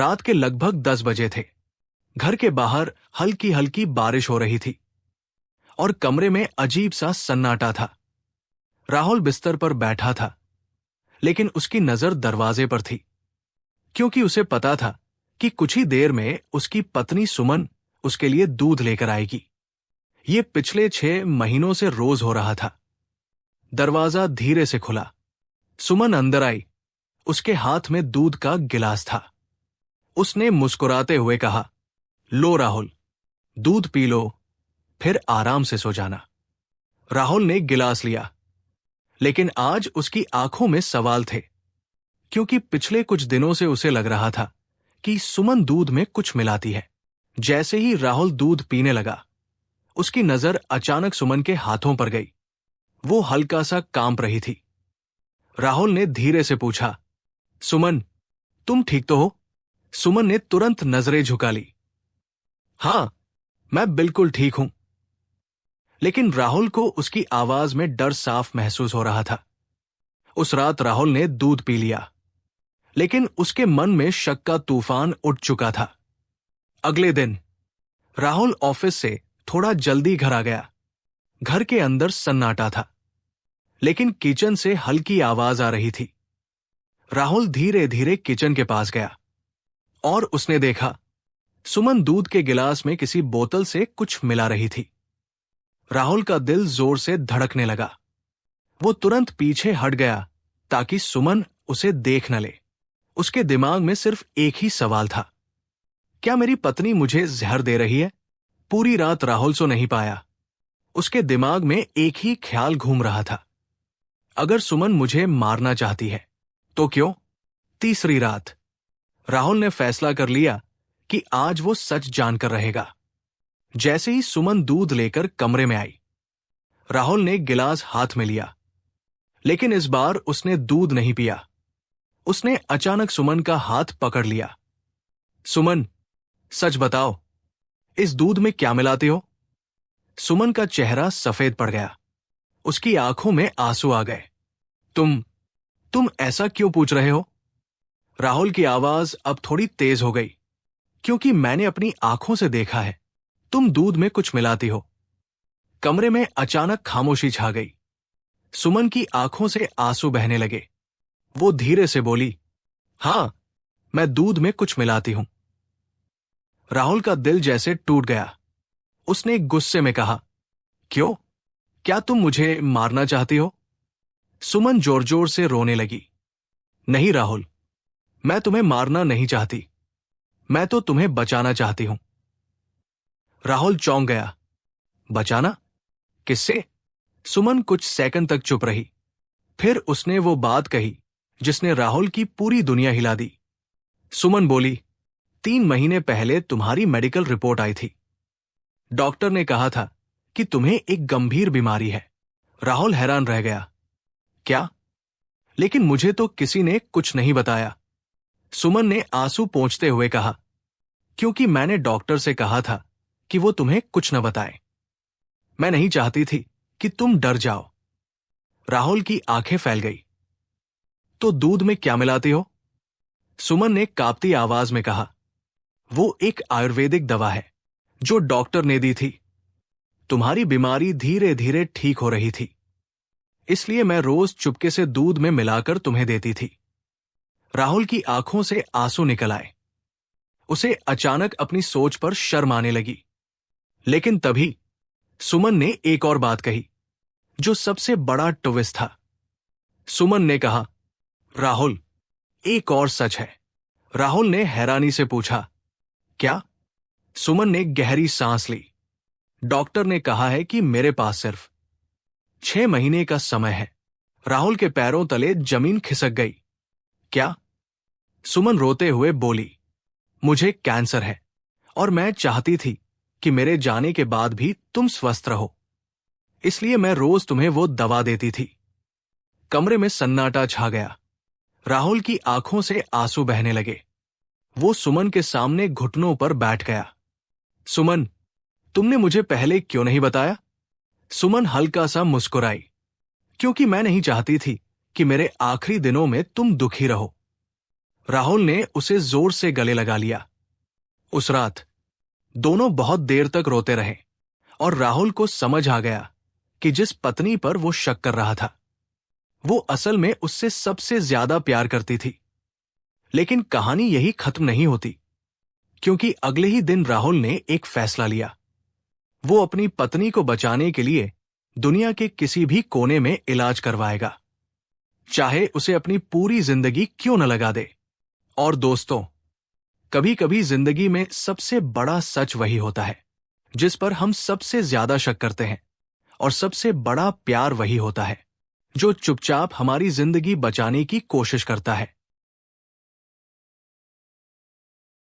रात के लगभग 10 बजे थे। घर के बाहर हल्की हल्की बारिश हो रही थी और कमरे में अजीब सा सन्नाटा था। राहुल बिस्तर पर बैठा था, लेकिन उसकी नजर दरवाजे पर थी, क्योंकि उसे पता था कि कुछ ही देर में उसकी पत्नी सुमन उसके लिए दूध लेकर आएगी। ये पिछले 6 महीनों से रोज हो रहा था। दरवाजा धीरे से खुला। सुमन अंदर आई। उसके हाथ में दूध का गिलास था। उसने मुस्कुराते हुए कहा, लो राहुल, दूध पी लो, फिर आराम से सो जाना। राहुल ने गिलास लिया, लेकिन आज उसकी आंखों में सवाल थे, क्योंकि पिछले कुछ दिनों से उसे लग रहा था कि सुमन दूध में कुछ मिलाती है। जैसे ही राहुल दूध पीने लगा, उसकी नजर अचानक सुमन के हाथों पर गई। वो हल्का सा कांप रही थी। राहुल ने धीरे से पूछा, सुमन, तुम ठीक तो हो? सुमन ने तुरंत नजरें झुका ली। हां, मैं बिल्कुल ठीक हूं। लेकिन राहुल को उसकी आवाज में डर साफ महसूस हो रहा था। उस रात राहुल ने दूध पी लिया, लेकिन उसके मन में शक का तूफान उठ चुका था। अगले दिन राहुल ऑफिस से थोड़ा जल्दी घर आ गया। घर के अंदर सन्नाटा था, लेकिन किचन से हल्की आवाज आ रही थी। राहुल धीरे धीरे किचन के पास गया और उसने देखा सुमन दूध के गिलास में किसी बोतल से कुछ मिला रही थी। राहुल का दिल जोर से धड़कने लगा। वो तुरंत पीछे हट गया ताकि सुमन उसे देख न ले। उसके दिमाग में सिर्फ एक ही सवाल था, क्या मेरी पत्नी मुझे जहर दे रही है? पूरी रात राहुल सो नहीं पाया। उसके दिमाग में एक ही ख्याल घूम रहा था, अगर सुमन मुझे मारना चाहती है तो क्यों? तीसरी रात राहुल ने फैसला कर लिया कि आज वो सच जानकर रहेगा। जैसे ही सुमन दूध लेकर कमरे में आई, राहुल ने गिलास हाथ में लिया, लेकिन इस बार उसने दूध नहीं पिया। उसने अचानक सुमन का हाथ पकड़ लिया। सुमन, सच बताओ, इस दूध में क्या मिलाते हो? सुमन का चेहरा सफेद पड़ गया। उसकी आंखों में आंसू आ गए। तुम ऐसा क्यों पूछ रहे हो? राहुल की आवाज अब थोड़ी तेज हो गई, क्योंकि मैंने अपनी आंखों से देखा है, तुम दूध में कुछ मिलाती हो। कमरे में अचानक खामोशी छा गई। सुमन की आंखों से आंसू बहने लगे। वो धीरे से बोली, हां, मैं दूध में कुछ मिलाती हूं। राहुल का दिल जैसे टूट गया। उसने गुस्से में कहा, क्यों? क्या तुम मुझे मारना चाहती हो? सुमन जोर जोर से रोने लगी। नहीं राहुल, मैं तुम्हें मारना नहीं चाहती, मैं तो तुम्हें बचाना चाहती हूं। राहुल चौंक गया। बचाना? किससे? सुमन कुछ सेकंड तक चुप रही। फिर उसने वो बात कही जिसने राहुल की पूरी दुनिया हिला दी। सुमन बोली, 3 महीने पहले तुम्हारी मेडिकल रिपोर्ट आई थी। डॉक्टर ने कहा था कि तुम्हें एक गंभीर बीमारी है। राहुल हैरान रह गया। क्या? लेकिन मुझे तो किसी ने कुछ नहीं बताया। सुमन ने आंसू पोंछते हुए कहा, क्योंकि मैंने डॉक्टर से कहा था कि वो तुम्हें कुछ न बताए। मैं नहीं चाहती थी कि तुम डर जाओ। राहुल की आंखें फैल गई। तो दूध में क्या मिलाती हो? सुमन ने कांपती आवाज में कहा, वो एक आयुर्वेदिक दवा है जो डॉक्टर ने दी थी। तुम्हारी बीमारी धीरे धीरे ठीक हो रही थी, इसलिए मैं रोज चुपके से दूध में मिलाकर तुम्हें देती थी। राहुल की आंखों से आंसू निकल आए। उसे अचानक अपनी सोच पर शर्म आने लगी। लेकिन तभी सुमन ने एक और बात कही, जो सबसे बड़ा ट्विस्ट था। सुमन ने कहा, राहुल, एक और सच है। राहुल ने हैरानी से पूछा, क्या? सुमन ने गहरी सांस ली। डॉक्टर ने कहा है कि मेरे पास सिर्फ 6 महीने का समय है। राहुल के पैरों तले जमीन खिसक गई। क्या? सुमन रोते हुए बोली, मुझे कैंसर है और मैं चाहती थी कि मेरे जाने के बाद भी तुम स्वस्थ रहो, इसलिए मैं रोज तुम्हें वो दवा देती थी। कमरे में सन्नाटा छा गया। राहुल की आंखों से आंसू बहने लगे। वो सुमन के सामने घुटनों पर बैठ गया। सुमन, तुमने मुझे पहले क्यों नहीं बताया? सुमन हल्का सा मुस्कुराई, क्योंकि मैं नहीं चाहती थी कि मेरे आखिरी दिनों में तुम दुखी रहो। राहुल ने उसे जोर से गले लगा लिया। उस रात दोनों बहुत देर तक रोते रहे और राहुल को समझ आ गया कि जिस पत्नी पर वो शक कर रहा था वो असल में उससे सबसे ज्यादा प्यार करती थी। लेकिन कहानी यही खत्म नहीं होती, क्योंकि अगले ही दिन राहुल ने एक फैसला लिया। वो अपनी पत्नी को बचाने के लिए दुनिया के किसी भी कोने में इलाज करवाएगा, चाहे उसे अपनी पूरी जिंदगी क्यों न लगा दे। और दोस्तों, कभी कभी जिंदगी में सबसे बड़ा सच वही होता है जिस पर हम सबसे ज्यादा शक करते हैं, और सबसे बड़ा प्यार वही होता है जो चुपचाप हमारी जिंदगी बचाने की कोशिश करता है।